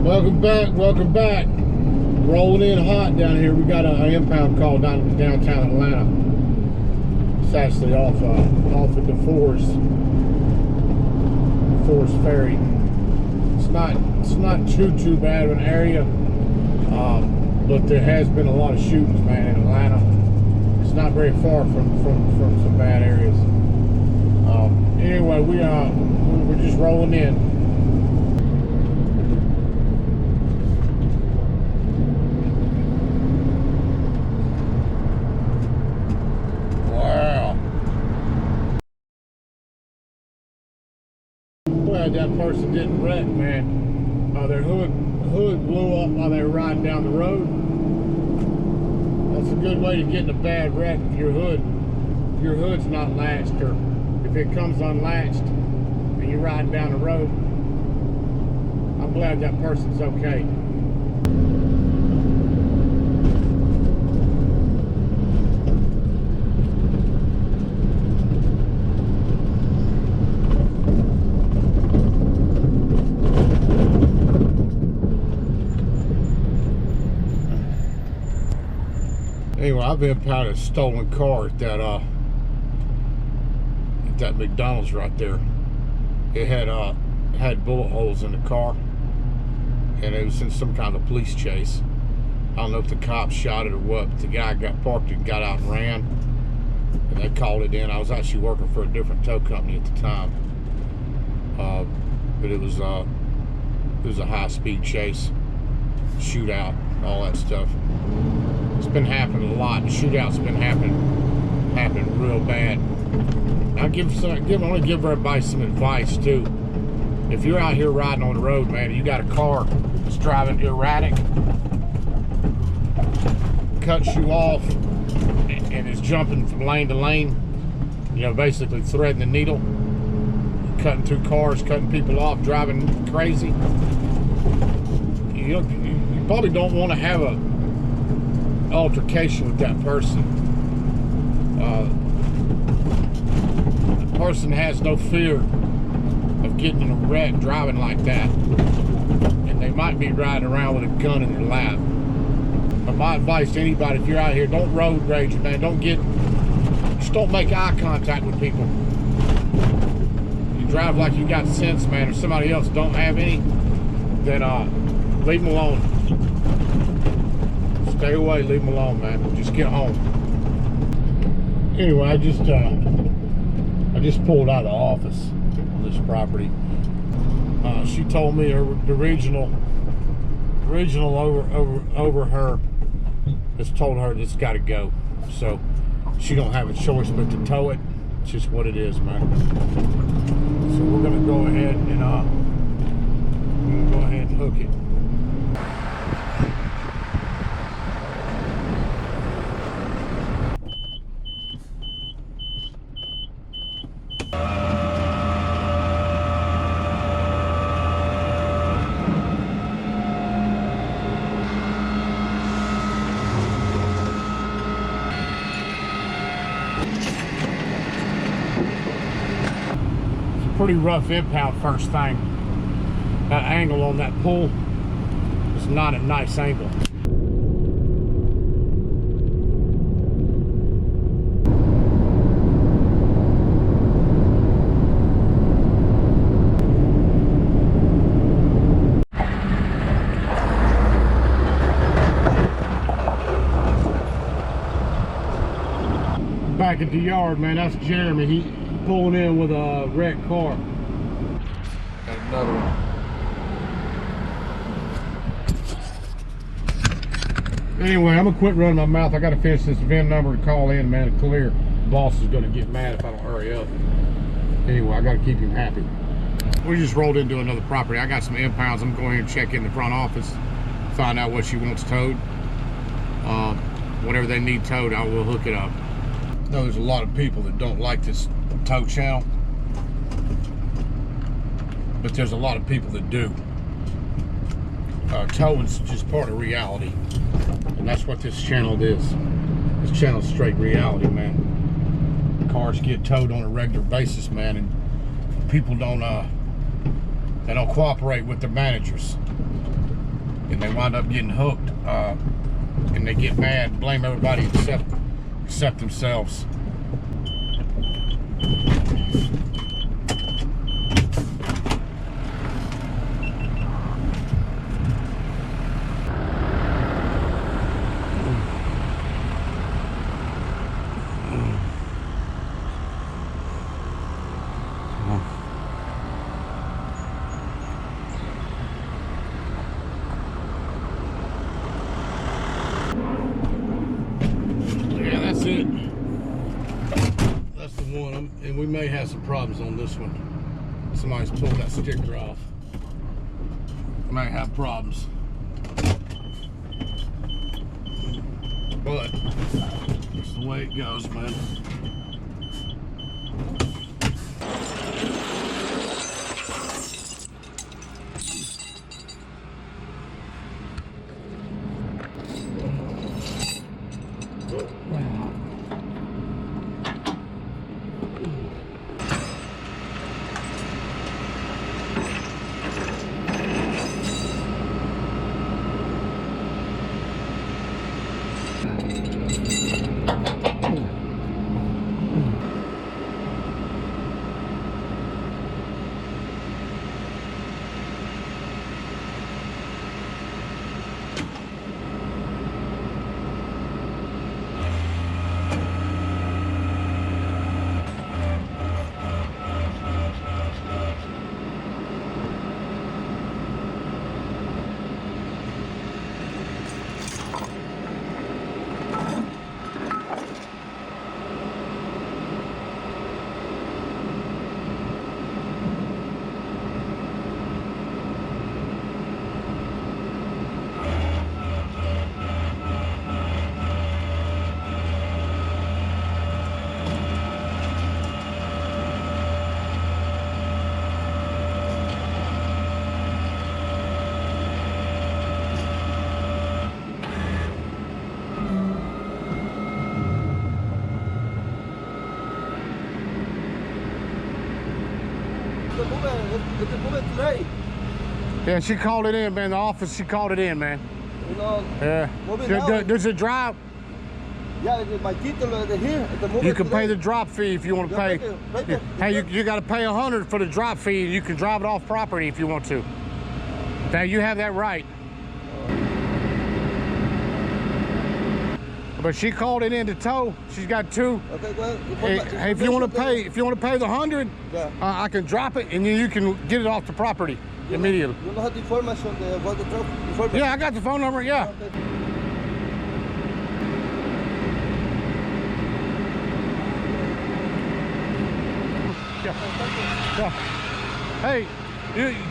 Welcome back. Rolling in hot down here. We got an impound call downtown Atlanta. It's actually off at the Forest Ferry. It's not too bad of an area, but there has been a lot of shootings, man, in Atlanta. It's not very far from some bad areas. Anyway, we're just rolling in. That person didn't wreck, man. Their hood blew up while they were riding down the road. That's a good way to get in a bad wreck if your hood's not latched, or if it comes unlatched and you're riding down the road. I'm glad that person's okay. Anyway, I've impounded a stolen car at that McDonald's right there. It had bullet holes in the car, and it was in some kind of police chase. I don't know if the cops shot it or what, but the guy got parked and got out and ran, and they called it in. I was actually working for a different tow company at the time, but it was a high-speed chase, shootout, all that stuff. It's been happening a lot. The shootouts been happening real bad. I want to give everybody some advice too. If you're out here riding on the road, man, and you got a car that's driving erratic, cuts you off, and is jumping from lane to lane, you know, basically threading the needle, cutting through cars, cutting people off, driving crazy. You probably don't want to have a altercation with that person. The person has no fear of getting in a wreck driving like that, and they might be riding around with a gun in their lap. But my advice to anybody, if you're out here, don't road rage, man. Just don't make eye contact with people. You drive like you got sense, man, or somebody else don't have any, then leave them alone. Stay away, leave them alone, man. Just get home. Anyway, I just pulled out of the office on this property. She told me the regional over her has told her it's got to go. So she don't have a choice but to tow it. It's just what it is, man. So we're gonna go ahead and hook it. Pretty rough impound first thing. That angle on that pull is not a nice angle. Back at the yard, man, that's Jeremy. He pulling in with a wrecked car. Got another one. Anyway, I'm gonna quit running my mouth. I gotta finish this VIN number and call in, man, to clear. The boss is gonna get mad if I don't hurry up. Anyway, I gotta keep him happy. We just rolled into another property. I got some impounds. I'm going to check in the front office, find out what she wants towed. Whatever they need towed, I will hook it up. I know there's a lot of people that don't like this tow channel, but there's a lot of people that do. Towing's just part of reality, and that's what this channel is. This channel's straight reality, man. Cars get towed on a regular basis, man, and people don't they don't cooperate with their managers. and they wind up getting hooked, and they get mad, blame everybody except themselves. That's the one, and we may have some problems on this one. Somebody's pulled that sticker off. Might have problems, but it's the way it goes, man. Today. Yeah, she called it in, man. The office, she called it in, man. You know, Yeah. Does it drive? Yeah, my title here. You can pay the drop fee if you want to pay. Hey, you got to pay $100 for the drop fee. You can drive it off property if you want to. Now you have that right. But she called it in to tow. She's got two. Okay, well, hey, if you want to pay the $100, yeah. I can drop it and then you can get it off the property immediately. You know how the information about the truck? Information? Yeah, I got the phone number. Yeah. Okay. Yeah. Hey,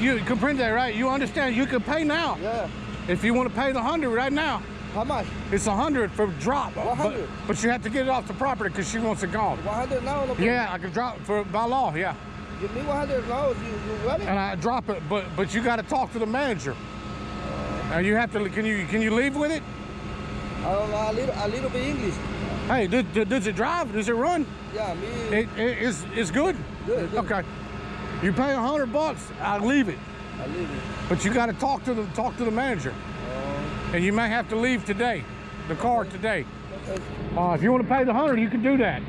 you can print that, right? You understand? You can pay now. Yeah. If you want to pay the $100 right now. How much? It's $100 for drop. 100. But you have to get it off the property because she wants it gone. 100 now? No, yeah, I can drop by law. Yeah. Give me 100 now. You ready? And I drop it, but you got to talk to the manager. And you have to. Can you leave with it? I don't know, a little bit English. Hey, does it drive? Does it run? Yeah, me. It's good. Good. Okay. You pay $100, I'll leave it. I leave it. But you got to talk to the manager. And you may have to leave today, the car today. Okay. If you want to pay the $100, you can do that.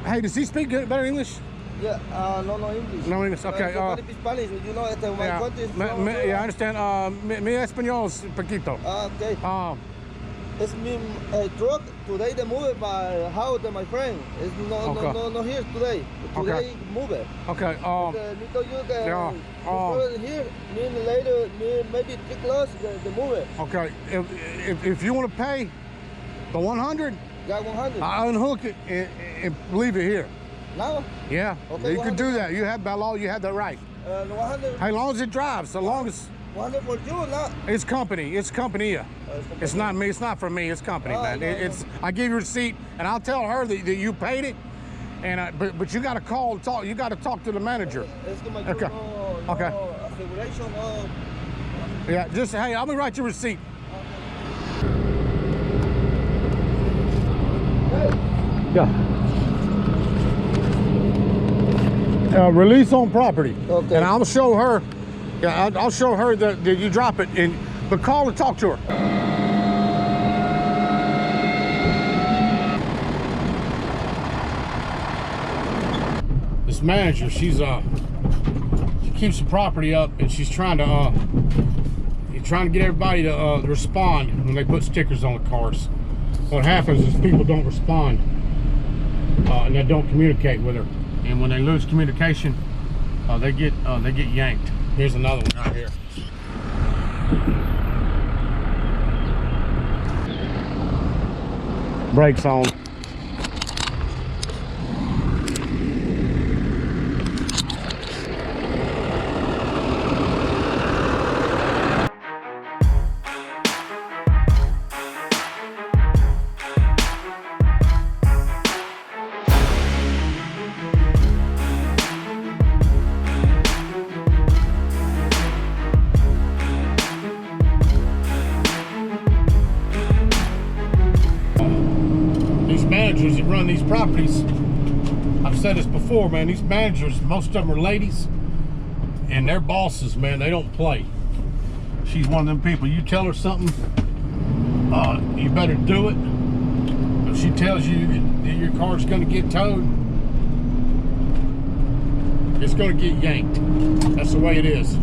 Hey, does he speak better English? Yeah, no English. No English, okay. Spanish, you know, my country is yeah, I understand. Mi español es poquito. Okay. It's me truck today. They move it by house to my friend. It's no here today. Today move it. Okay. Here, later, maybe 3 close. They move it. Okay. If you want to pay the 100, yeah, 100. I unhook it and leave it here. Now? Yeah. Okay, you can do that. You have by law. You have that right. 100. As long as it drives, so long as. 100 for you, not. It's company. It's company. It's not me. It's not for me. It's company, man. No, I give you a receipt, and I'll tell her that you paid it. And but you got to call and talk. You got to talk to the manager. Okay. Okay. Yeah. Just hey, I'm gonna write your receipt. Yeah. Release on property. Okay. And I'll show her Yeah, I'll show her that you drop it, but call and talk to her. This manager, she keeps the property up, and she's trying to get everybody to respond when they put stickers on the cars. What happens is people don't respond, and they don't communicate with her. And when they lose communication, they get yanked. Here's another one right here. Brakes on. Managers that run these properties, I've said this before, man, these managers, most of them are ladies, and their bosses, man, they don't play. She's one of them people, you tell her something, you better do it. If she tells you that your car's going to get towed, it's going to get yanked. That's the way it is.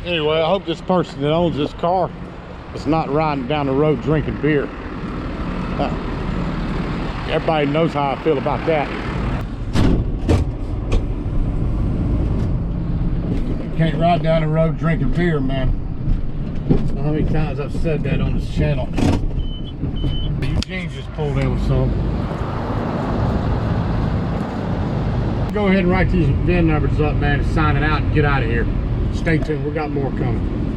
Anyway, I hope this person that owns this car is not riding down the road drinking beer. Everybody knows how I feel about that. You can't ride down the road drinking beer, man. I don't know how many times I've said that on this channel. Eugene just pulled in with some. Go ahead and write these VIN numbers up, man, and sign it out and get out of here. Stay tuned, we got more coming.